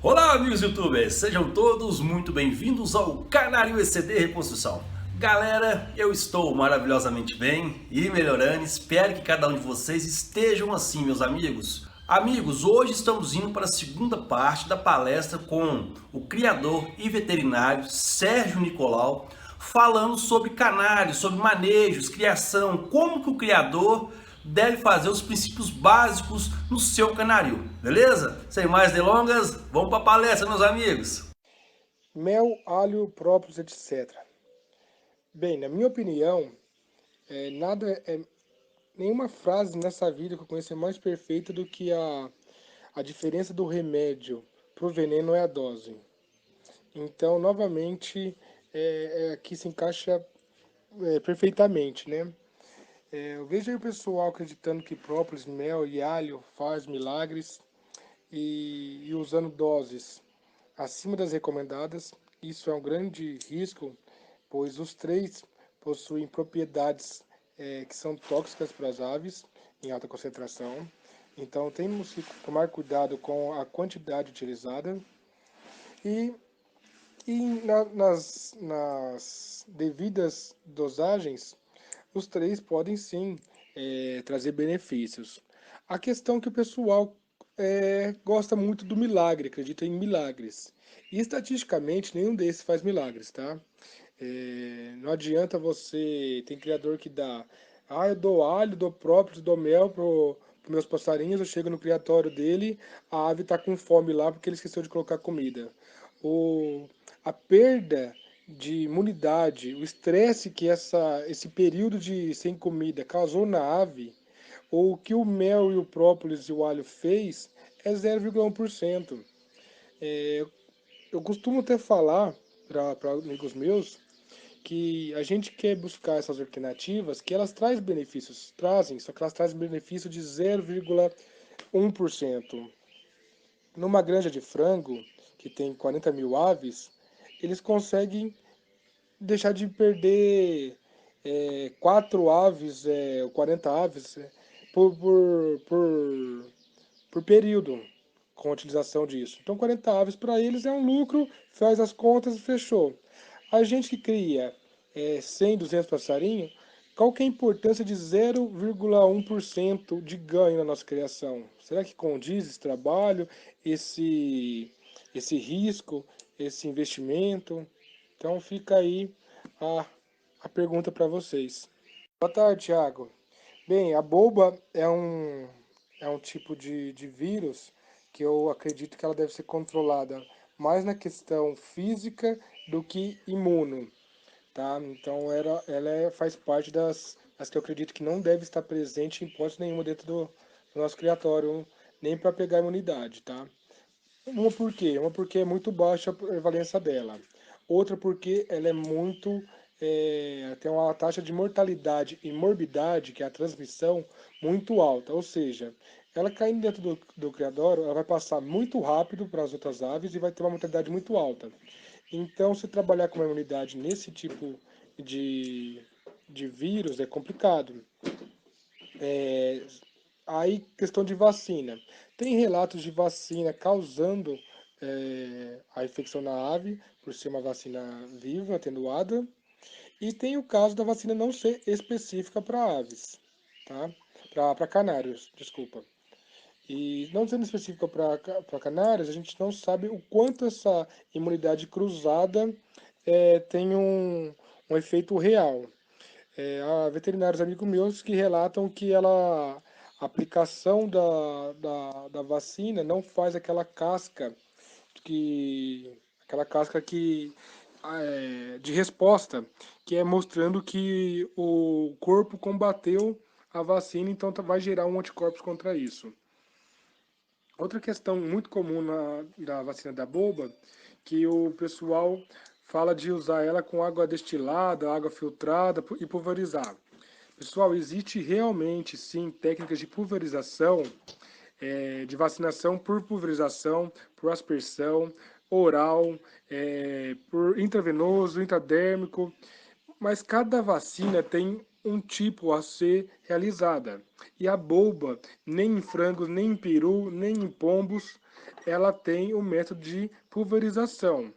Olá, amigos youtubers, sejam todos muito bem-vindos ao Canário ECD Reconstrução. Galera, eu estou maravilhosamente bem e melhorando, espero que cada um de vocês estejam assim, meus amigos. Amigos, hoje estamos indo para a segunda parte da palestra com o criador e veterinário Sérgio Nicolau, falando sobre canários, sobre manejos, criação, como que o criador deve fazer os princípios básicos no seu canário, beleza? Sem mais delongas, vamos para a palestra, meus amigos. Mel, alho, própolis, etc. Bem, na minha opinião, nenhuma frase nessa vida que eu conheço é mais perfeita do que a diferença do remédio pro veneno é a dose. Então, novamente, aqui se encaixa perfeitamente, né? Eu vejo aí o pessoal acreditando que própolis, mel e alho faz milagres e usando doses acima das recomendadas. Isso é um grande risco, pois os três possuem propriedades que são tóxicas para as aves em alta concentração. Então temos que tomar cuidado com a quantidade utilizada e, nas devidas dosagens, os três podem sim trazer benefícios. A questão é que o pessoal gosta muito do milagre, acredita em milagres. E estatisticamente nenhum desses faz milagres, tá? Não adianta você. Tem criador que dá. Ah, eu dou alho, dou própolis, dou mel pros meus passarinhos. Eu chego no criatório dele, a ave tá com fome lá porque ele esqueceu de colocar comida. O, a perda de imunidade, o estresse que esse período de sem comida causou na ave, ou o que o mel e o própolis e o alho fez, é 0,1%. Eu costumo até falar para amigos meus que a gente quer buscar essas alternativas que elas trazem benefícios, trazem, só que elas trazem benefício de 0,1%. Numa granja de frango, que tem 40 mil aves, eles conseguem deixar de perder 4 aves, 40 aves por, por, por, por período com a utilização disso. Então 40 aves para eles é um lucro, faz as contas e fechou. A gente que cria 100, 200 passarinhos, qual que é a importância de 0,1% de ganho na nossa criação? Será que condiz esse trabalho, esse, esse risco, esse investimento? Então fica aí a, a pergunta para vocês. Boa tarde, Thiago. Bem, a boba é um tipo de vírus que eu acredito que ela deve ser controlada mais na questão física do que imuno, tá? Então faz parte das que eu acredito que não deve estar presente em hipótese nenhuma dentro do nosso criatório, nem para pegar a imunidade, tá? Uma por quê? Uma porque é muito baixa a prevalência dela. Outra porque ela é muito. Tem uma taxa de mortalidade e morbidade, que é a transmissão, muito alta. Ou seja, ela caindo dentro do criador, ela vai passar muito rápido para as outras aves e vai ter uma mortalidade muito alta. Então, se trabalhar com uma imunidade nesse tipo de, de vírus é complicado. Aí, questão de vacina. Tem relatos de vacina causando a infecção na ave, por ser uma vacina viva, atenuada. E tem o caso da vacina não ser específica para aves, tá? Para canários, desculpa. E não sendo específica para canários, a gente não sabe o quanto essa imunidade cruzada tem um efeito real. Há veterinários amigos meus que relatam que a aplicação da vacina não faz aquela casca que de resposta, que é mostrando que o corpo combateu a vacina, então vai gerar um anticorpos contra isso. Outra questão muito comum da vacina da boba, que o pessoal fala de usar ela com água destilada, água filtrada e pulverizar. Pessoal, existe realmente sim técnicas de pulverização, de vacinação por pulverização, por aspersão, oral, por intravenoso, intradérmico, mas cada vacina tem um tipo a ser realizada. E a bolba, nem em frangos, nem em peru, nem em pombos, ela tem o método de pulverização.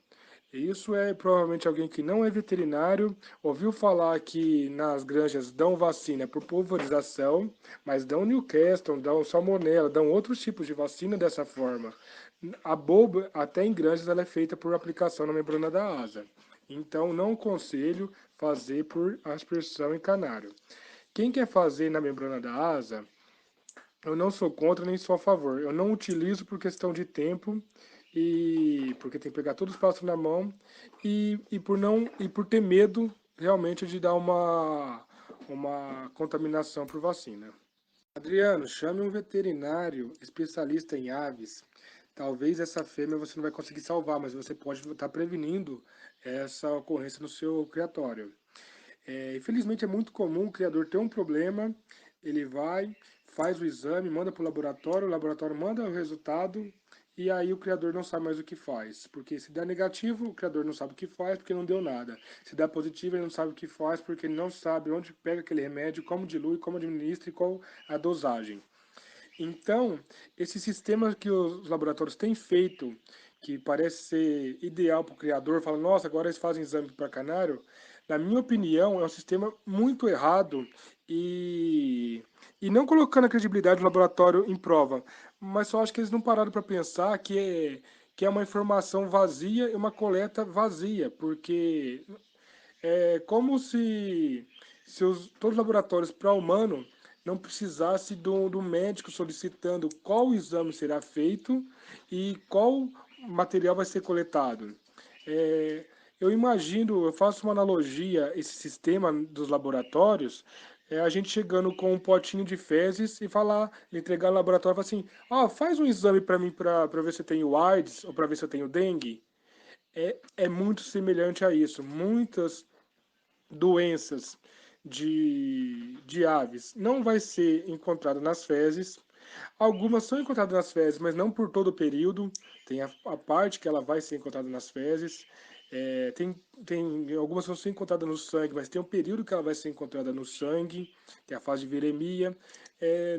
Isso é provavelmente alguém que não é veterinário, ouviu falar que nas granjas dão vacina por pulverização, mas dão Newcastle, dão Salmonella, dão outros tipos de vacina dessa forma. A bolba, até em granjas, ela é feita por aplicação na membrana da asa. Então, não aconselho fazer por aspersão em canário. Quem quer fazer na membrana da asa, eu não sou contra nem sou a favor. Eu não utilizo por questão de tempo e porque tem que pegar todo o espaço na mão e por ter medo realmente de dar uma contaminação por vacina. Adriano, chame um veterinário especialista em aves. Talvez essa fêmea você não vai conseguir salvar, mas você pode estar prevenindo essa ocorrência no seu criatório. Infelizmente é muito comum o criador ter um problema, ele vai, faz o exame, manda para o laboratório manda o resultado e aí o criador não sabe mais o que faz. Porque se der negativo, o criador não sabe o que faz porque não deu nada. Se der positivo, ele não sabe o que faz porque ele não sabe onde pega aquele remédio, como dilui, como administra e qual a dosagem. Então, esse sistema que os laboratórios têm feito, que parece ser ideal para o criador, fala, nossa, agora eles fazem exame para canário, na minha opinião, é um sistema muito errado e não colocando a credibilidade do laboratório em prova, mas só acho que eles não pararam para pensar que é uma informação vazia e uma coleta vazia, porque é como se todos os laboratórios para humano não precisasse do médico solicitando qual exame será feito e qual material vai ser coletado. É, eu imagino, eu faço uma analogia, esse sistema dos laboratórios, a gente chegando com um potinho de fezes e falar, entregar no laboratório e falar assim, faz um exame para mim para ver se eu tenho AIDS ou para ver se eu tenho dengue. É muito semelhante a isso. Muitas doenças de aves não vai ser encontrada nas fezes. Algumas são encontradas nas fezes, mas não por todo o período. Tem a parte que ela vai ser encontrada nas fezes. Tem algumas vão ser encontradas no sangue, mas tem um período que ela vai ser encontrada no sangue, que é a fase de viremia.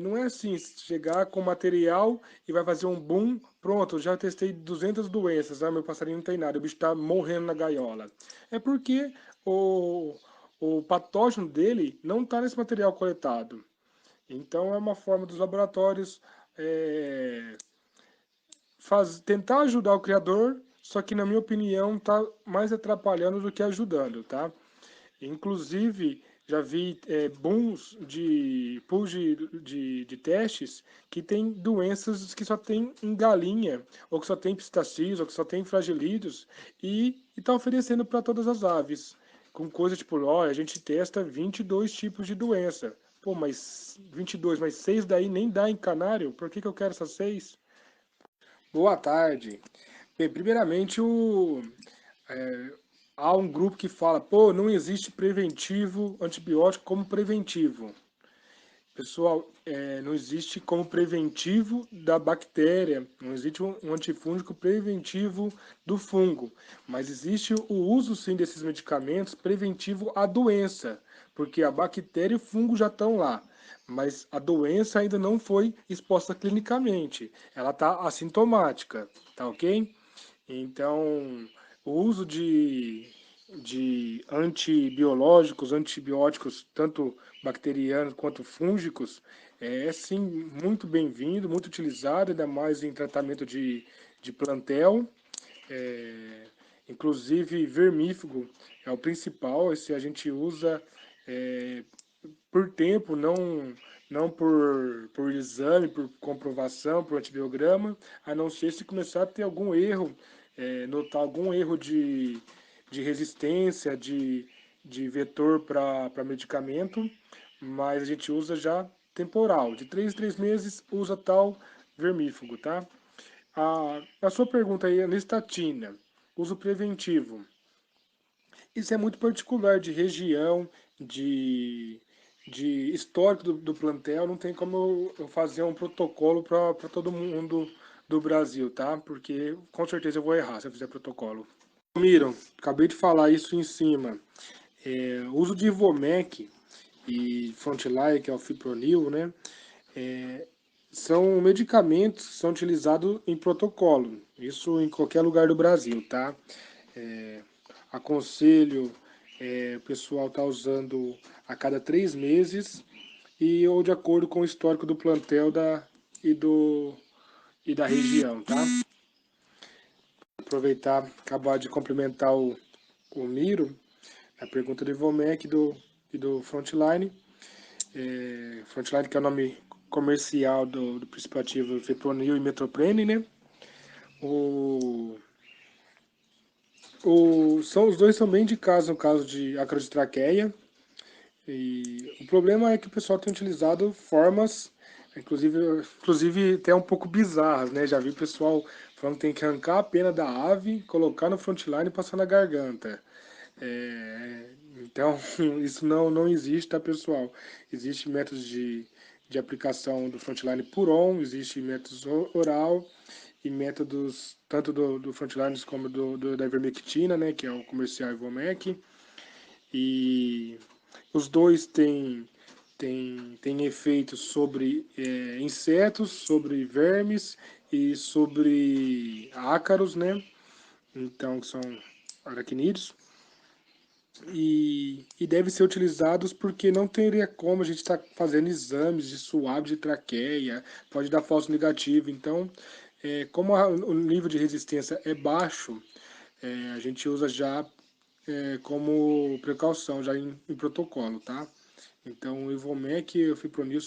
Não é assim, chegar com material e vai fazer um boom, pronto, já testei 200 doenças, meu passarinho não tem nada, o bicho está morrendo na gaiola. É porque o, o patógeno dele não está nesse material coletado. Então é uma forma dos laboratórios é, tentar ajudar o criador, só que na minha opinião está mais atrapalhando do que ajudando, tá? Inclusive já vi booms de pools de testes que tem doenças que só tem em galinha, ou que só tem pistacios, ou que só tem fragilídeos, e está oferecendo para todas as aves. Com coisa tipo, olha, a gente testa 22 tipos de doença. Pô, mas 22, mas 6 daí nem dá em canário? Por que eu quero essas 6? Boa tarde. Bem, primeiramente, há um grupo que fala, pô, não existe preventivo antibiótico como preventivo. Pessoal, não existe como preventivo da bactéria, não existe um antifúngico preventivo do fungo, mas existe o uso sim desses medicamentos preventivo à doença, porque a bactéria e o fungo já estão lá, mas a doença ainda não foi exposta clinicamente, ela está assintomática, tá ok? Então, o uso de antibiológicos, antibióticos, tanto bacterianos quanto fúngicos, é sim muito bem-vindo, muito utilizado, ainda mais em tratamento de plantel. É, inclusive, vermífugo é o principal, esse a gente usa é, por tempo, não por exame, por comprovação, por antibiograma, a não ser se começar a ter algum erro, notar algum erro de resistência, de vetor para medicamento, mas a gente usa já temporal. De 3 em 3 meses usa tal vermífugo, tá? A sua pergunta aí, anistatina, uso preventivo. Isso é muito particular de região, de, de histórico do plantel. Não tem como eu fazer um protocolo para todo mundo do Brasil, tá? Porque com certeza eu vou errar se eu fizer protocolo. Miram, acabei de falar isso em cima. O uso de Ivomec e Frontline, que é o Fipronil, né? São medicamentos que são utilizados em protocolo, isso em qualquer lugar do Brasil, tá? Aconselho o pessoal tá usando a cada 3 meses e ou de acordo com o histórico do plantel e, do, e da região, tá? Aproveitar, acabar de complementar o Miro, a pergunta do Ivomec e do Frontline. Frontline, que é o nome comercial do princípio ativo Fipronil e Metoprene, né? O, os dois são bem indicados no caso de ácaro de traqueia. E o problema é que o pessoal tem utilizado formas, inclusive até um pouco bizarras, né? Já vi o pessoal falando que tem que arrancar a pena da ave, colocar no frontline e passar na garganta. Então, isso não existe, tá, pessoal? Existem métodos de aplicação do frontline por on, existe métodos oral e métodos tanto do frontlines como da ivermectina, né, que é o comercial Ivomec. E os dois têm efeitos sobre insetos, sobre vermes e sobre ácaros, né? Então, que são aracnídeos. E devem ser utilizados porque não teria como a gente estar fazendo exames de suave de traqueia, pode dar falso negativo. Então, como o nível de resistência é baixo, a gente usa já como precaução, já em protocolo, tá? Então, o Ivomec e o Fipronil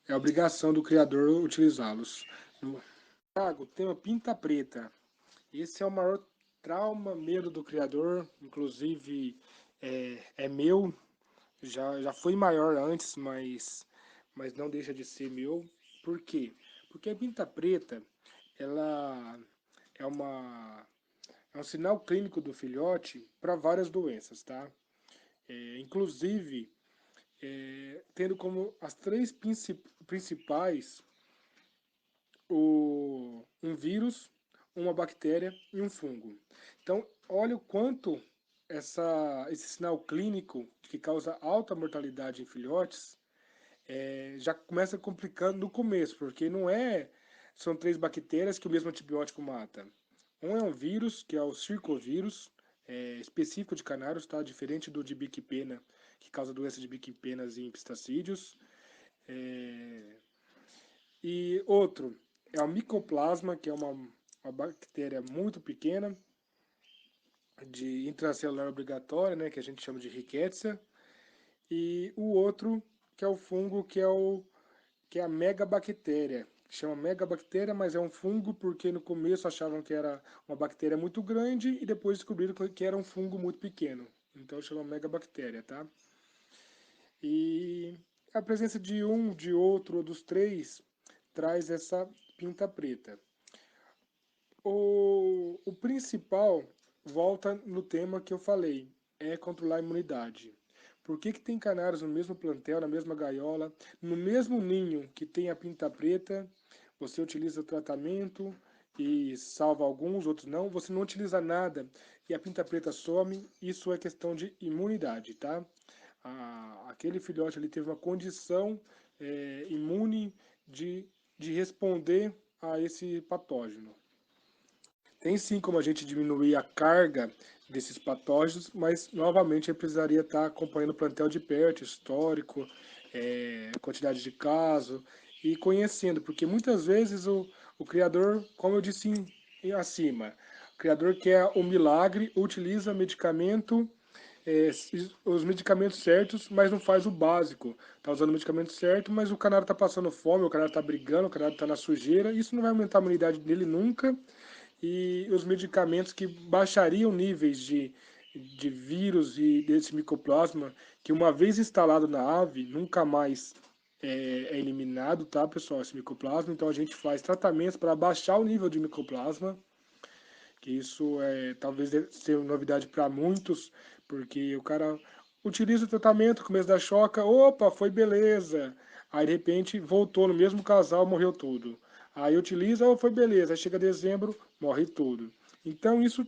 é obrigação do criador utilizá-los. Thiago, tema pinta preta. Esse é o maior trauma, medo do criador, inclusive é meu, já foi maior antes, mas não deixa de ser meu. Por quê? Porque a pinta preta, ela é uma é um sinal clínico do filhote para várias doenças, tá? Inclusive, tendo como as três principais um vírus, uma bactéria e um fungo. Então, olha o quanto esse sinal clínico que causa alta mortalidade em filhotes já começa complicando no começo, porque não são três bactérias que o mesmo antibiótico mata. Um é um vírus, que é o circovírus, específico de canários, tá? Diferente do de biquipena, que causa doença de biquipenas e pistacídeos. E outro é o micoplasma, que é uma bactéria muito pequena, de intracelular obrigatória, né, que a gente chama de Rickettsia. E o outro, que é o fungo, que é a megabactéria. Chama megabactéria, mas é um fungo porque no começo achavam que era uma bactéria muito grande e depois descobriram que era um fungo muito pequeno. Então chama megabactéria, tá? E a presença de um, de outro ou dos três traz essa pinta preta. O principal volta no tema que eu falei, é controlar a imunidade. Por que tem canários no mesmo plantel, na mesma gaiola, no mesmo ninho que tem a pinta preta, você utiliza o tratamento e salva alguns, outros não, você não utiliza nada e a pinta preta some, isso é questão de imunidade, tá? Aquele filhote ali teve uma condição imune de responder a esse patógeno. Tem sim como a gente diminuir a carga desses patógenos, mas novamente eu precisaria estar acompanhando o plantel de perto, histórico, quantidade de caso e conhecendo, porque muitas vezes o criador, como eu disse acima, o criador quer o milagre, utiliza medicamento, os medicamentos certos, mas não faz o básico. Tá usando o medicamento certo, mas o canário tá passando fome, o canário tá brigando, o canário tá na sujeira, isso não vai aumentar a imunidade dele nunca e os medicamentos que baixariam níveis de vírus e desse micoplasma, que uma vez instalado na ave, nunca mais é eliminado, tá, pessoal, esse micoplasma. Então a gente faz tratamentos para baixar o nível de micoplasma, que isso talvez seja novidade para muitos, porque o cara utiliza o tratamento, começo da choca, opa, foi beleza. Aí de repente voltou no mesmo casal, morreu tudo. Aí utiliza, oh, foi beleza. Aí chega dezembro, morre tudo. Então isso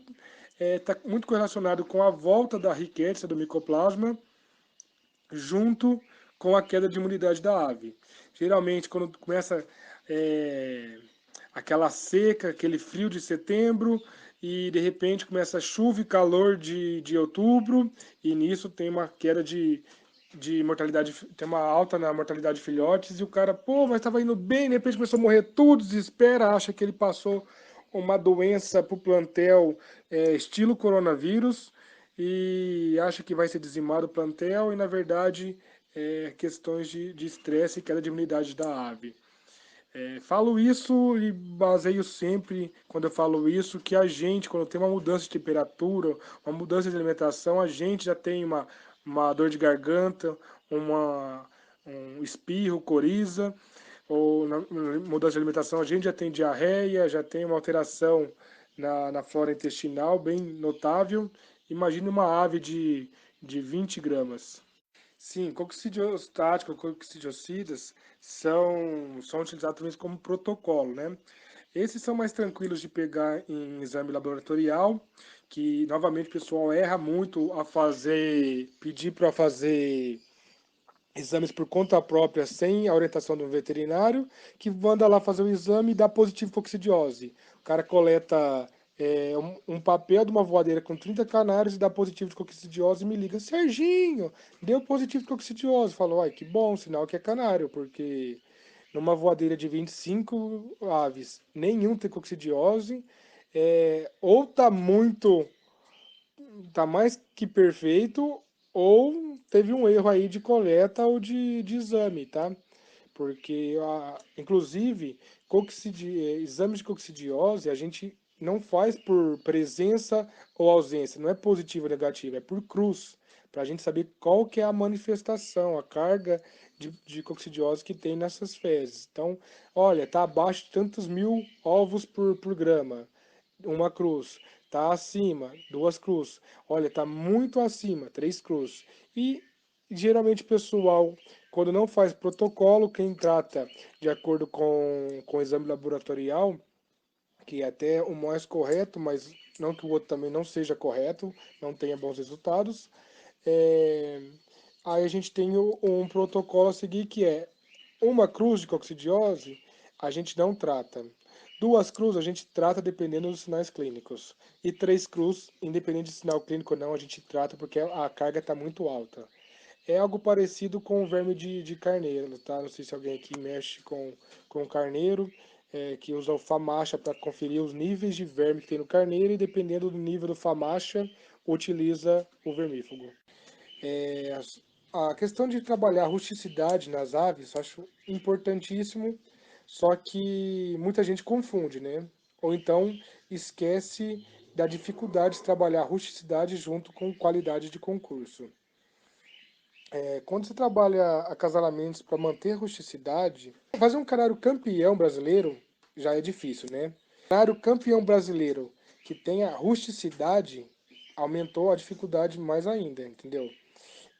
está muito correlacionado com a volta da riqueza do micoplasma junto com a queda de imunidade da ave. Geralmente, quando começa aquela seca, aquele frio de setembro, e de repente começa chuva e calor de outubro, e nisso tem uma queda de mortalidade, tem uma alta na mortalidade de filhotes, e o cara, pô, mas estava indo bem, de repente começou a morrer tudo, desespera, acha que ele passou uma doença para o plantel estilo coronavírus, e acha que vai ser dizimado o plantel, e na verdade questões de estresse e queda de imunidade da ave. Falo isso e baseio sempre, quando eu falo isso, que a gente, quando tem uma mudança de temperatura, uma mudança de alimentação, a gente já tem uma dor de garganta, um espirro, coriza, ou na mudança de alimentação a gente já tem diarreia, já tem uma alteração na flora intestinal bem notável. Imagine uma ave de 20 gramas. Sim, coccidiostáticos, coccidiocidas são utilizados também como protocolo, né? Esses são mais tranquilos de pegar em exame laboratorial, que novamente o pessoal erra muito a pedir para fazer exames por conta própria sem a orientação do veterinário, que manda lá fazer o exame e dá positivo coccidiose. O cara coleta um papel de uma voadeira com 30 canários e dá positivo de coccidiose e me liga, Serginho, deu positivo de coccidiose. Falou, ai, que bom, sinal que é canário, porque numa voadeira de 25 aves, nenhum tem coccidiose, ou tá mais que perfeito, ou teve um erro aí de coleta ou de exame, tá? Porque, inclusive, exames de coccidiose a gente não faz por presença ou ausência, não é positivo ou negativo, é por cruz, para a gente saber qual que é a manifestação, a carga de coccidiose que tem nessas fezes. Então, olha, tá abaixo de tantos mil ovos por grama, uma cruz. Tá acima, duas cruz. Olha, tá muito acima, três cruz. E geralmente o pessoal, quando não faz protocolo, quem trata de acordo com o exame laboratorial, que é até o mais correto, mas não que o outro também não seja correto, não tenha bons resultados, é, aí a gente tem um protocolo a seguir que é uma cruz de coccidiose, a gente não trata. Duas cruzes a gente trata dependendo dos sinais clínicos. E três cruzes, independente de sinal clínico ou não, a gente trata porque a carga está muito alta. É algo parecido com o verme de carneiro, tá? Não sei se alguém aqui mexe com carneiro, que usa o FAMACHA para conferir os níveis de verme que tem no carneiro e dependendo do nível do FAMACHA, utiliza o vermífugo. É, a questão de trabalhar a rusticidade nas aves, eu acho importantíssimo, só que muita gente confunde, né? Ou então esquece da dificuldade de trabalhar a rusticidade junto com qualidade de concurso. Quando você trabalha acasalamentos para manter a rusticidade, fazer um canário campeão brasileiro já é difícil, né? Canário campeão brasileiro que tenha rusticidade aumentou a dificuldade mais ainda, entendeu?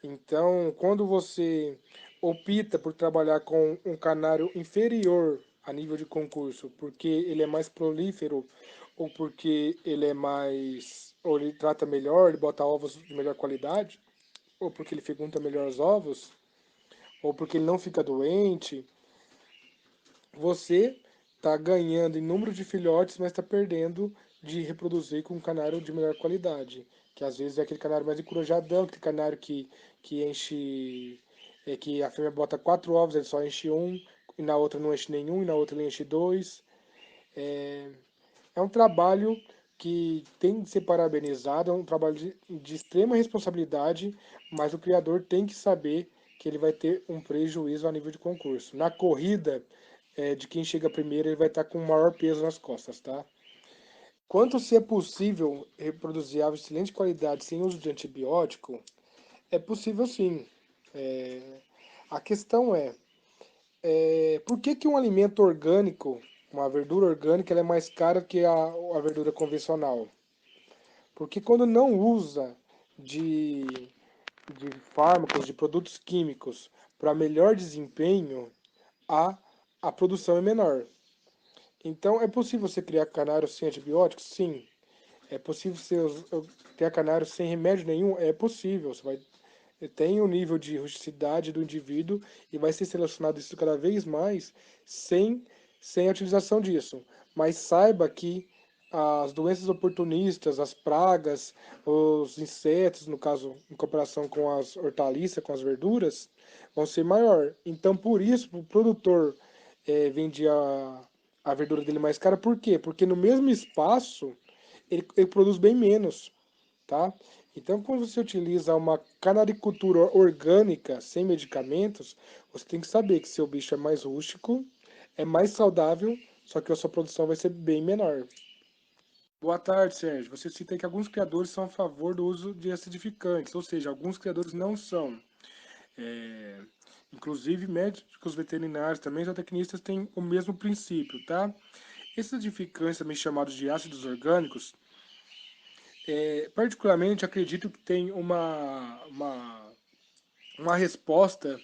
Então, quando você opta por trabalhar com um canário inferior a nível de concurso, porque ele é mais prolífero, ou porque ele é mais, ou ele trata melhor, ele bota ovos de melhor qualidade, ou porque ele fecunda melhor os ovos, ou porque ele não fica doente, você está ganhando em número de filhotes, mas está perdendo de reproduzir com um canário de melhor qualidade. Que às vezes é aquele canário mais encorajadão, aquele canário que enche. Que a fêmea bota 4 ovos, ele só enche um, e na outra não enche nenhum, e na outra ele enche dois. É um trabalho que tem de ser parabenizado, é um trabalho de extrema responsabilidade, mas o criador tem que saber que ele vai ter um prejuízo a nível de concurso. Na corrida, de quem chega primeiro, ele vai estar com o maior peso nas costas, tá? Quanto se é possível reproduzir aves de excelente qualidade sem uso de antibiótico, é possível sim. É, a questão por que que um alimento orgânico, uma verdura orgânica, ela é mais cara que a verdura convencional? Porque quando não usa de, de fármacos, de produtos químicos para melhor desempenho, a, a produção é menor. Então, é possível você criar canário sem antibióticos? Sim. É possível você criar canário sem remédio nenhum? É possível. Você vai tem o nível de rusticidade do indivíduo e vai ser selecionado isso cada vez mais sem a utilização disso. Mas saiba que as doenças oportunistas, as pragas, os insetos, no caso, em comparação com as hortaliças, com as verduras, vão ser maior. Então, por isso, o produtor vende a verdura dele mais cara. Por quê? Porque no mesmo espaço, ele produz bem menos, tá? Então, quando você utiliza uma canaricultura orgânica, sem medicamentos, você tem que saber que seu bicho é mais rústico, é mais saudável, só que a sua produção vai ser bem menor. Boa tarde, Sérgio. Você cita que alguns criadores são a favor do uso de acidificantes, ou seja, alguns criadores não são. É, Inclusive, médicos veterinários também, zootecnistas, têm o mesmo princípio, tá? Esses acidificantes, também chamados de ácidos orgânicos, particularmente acredito que tem uma resposta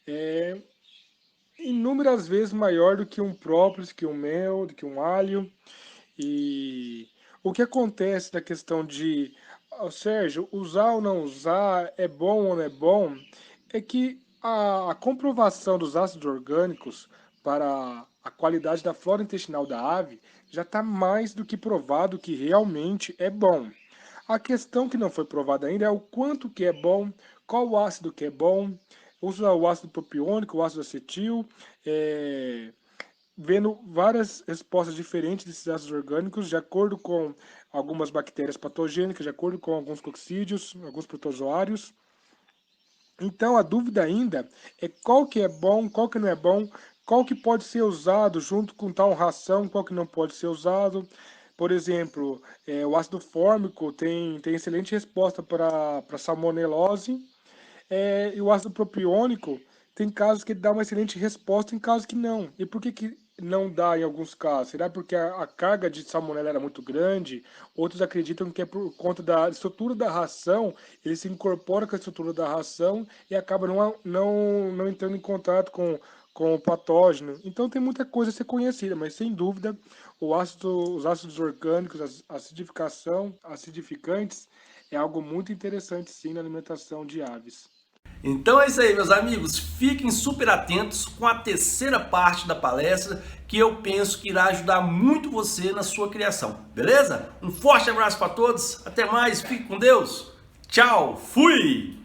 é, inúmeras vezes maior do que um própolis, que um mel, do que um alho. E o que acontece na questão de, Sérgio, usar ou não usar, é bom ou não é bom, é que a comprovação dos ácidos orgânicos para a qualidade da flora intestinal da ave já está mais do que provado que realmente é bom. A questão que não foi provada ainda é o quanto que é bom, qual o ácido que é bom, usa o ácido propiônico, o ácido acetil, é, vendo várias respostas diferentes desses ácidos orgânicos, de acordo com algumas bactérias patogênicas, de acordo com alguns coccidídeos, alguns protozoários. Então a dúvida ainda é qual que é bom, qual que não é bom, qual que pode ser usado junto com tal ração, qual que não pode ser usado. Por exemplo, o ácido fórmico tem excelente resposta para salmonelose, e o ácido propiônico tem casos que ele dá uma excelente resposta, em casos que não. E por que, que não dá em alguns casos? Será porque a carga de salmonela era muito grande? Outros acreditam que é por conta da estrutura da ração, ele se incorpora com a estrutura da ração e acaba não entrando em contato com o patógeno. Então tem muita coisa a ser conhecida, mas sem dúvida os ácidos orgânicos, a acidificação, acidificantes, é algo muito interessante sim na alimentação de aves. Então é isso aí, meus amigos. Fiquem super atentos com a terceira parte da palestra, que eu penso que irá ajudar muito você na sua criação, beleza? Um forte abraço para todos, até mais, fique com Deus. Tchau, fui!